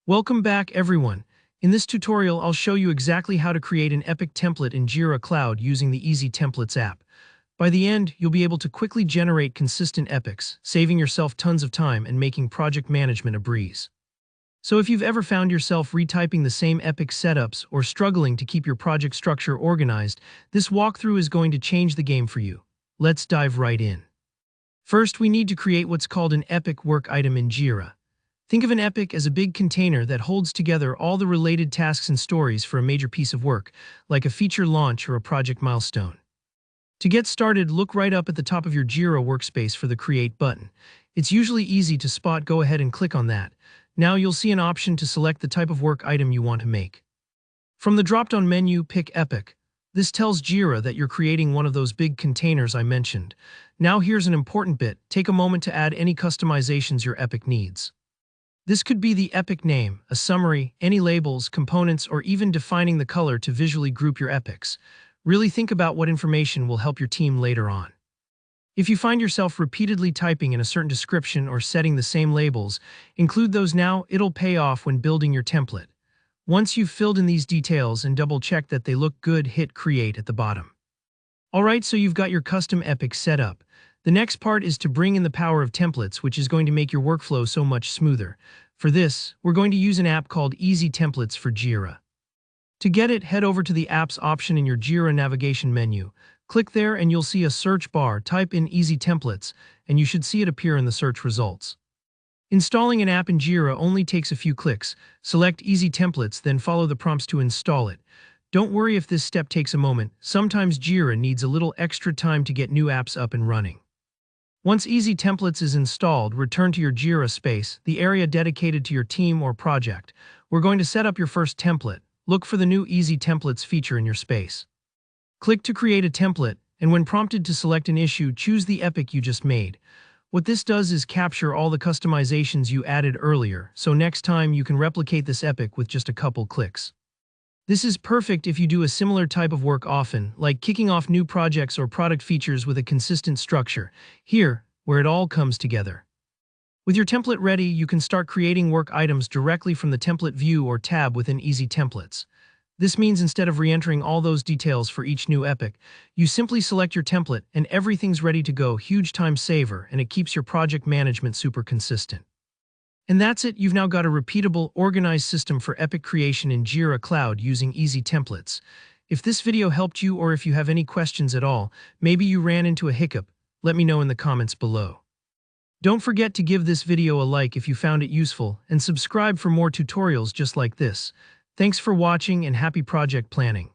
Welcome back, everyone. In this tutorial, I'll show you exactly how to create an epic template in Jira Cloud using the Easy Templates app. By the end, you'll be able to quickly generate consistent epics, saving yourself tons of time and making project management a breeze. So if you've ever found yourself retyping the same epic setups or struggling to keep your project structure organized, this walkthrough is going to change the game for you. Let's dive right in. First, we need to create what's called an epic work item in Jira. Think of an epic as a big container that holds together all the related tasks and stories for a major piece of work, like a feature launch or a project milestone. To get started, look right up at the top of your Jira workspace for the Create button. It's usually easy to spot. Go ahead and click on that. Now you'll see an option to select the type of work item you want to make. From the drop-down menu, pick Epic. This tells Jira that you're creating one of those big containers I mentioned. Now here's an important bit. Take a moment to add any customizations your epic needs. This could be the epic name, a summary, any labels, components, or even defining the color to visually group your epics. Really think about what information will help your team later on. If you find yourself repeatedly typing in a certain description or setting the same labels, include those now. It'll pay off when building your template. Once you've filled in these details and double-check that they look good, hit Create at the bottom. Alright, so you've got your custom epic set up. The next part is to bring in the power of templates, which is going to make your workflow so much smoother. For this, we're going to use an app called Easy Templates for Jira. To get it, head over to the Apps option in your Jira navigation menu. Click there and you'll see a search bar. Type in Easy Templates, and you should see it appear in the search results. Installing an app in Jira only takes a few clicks. Select Easy Templates, then follow the prompts to install it. Don't worry if this step takes a moment. Sometimes Jira needs a little extra time to get new apps up and running. Once Easy Templates is installed, return to your Jira space, the area dedicated to your team or project. We're going to set up your first template. Look for the new Easy Templates feature in your space. Click to create a template, and when prompted to select an issue, choose the epic you just made. What this does is capture all the customizations you added earlier, so next time you can replicate this epic with just a couple clicks. This is perfect if you do a similar type of work often, like kicking off new projects or product features with a consistent structure. Here, where it all comes together. With your template ready, you can start creating work items directly from the template view or tab within Easy Templates. This means instead of re-entering all those details for each new epic, you simply select your template and everything's ready to go. Huge time saver, and it keeps your project management super consistent. And that's it. You've now got a repeatable, organized system for epic creation in Jira Cloud using Easy Templates. If this video helped you, or if you have any questions at all, maybe you ran into a hiccup, let me know in the comments below. Don't forget to give this video a like if you found it useful, and subscribe for more tutorials just like this. Thanks for watching and happy project planning.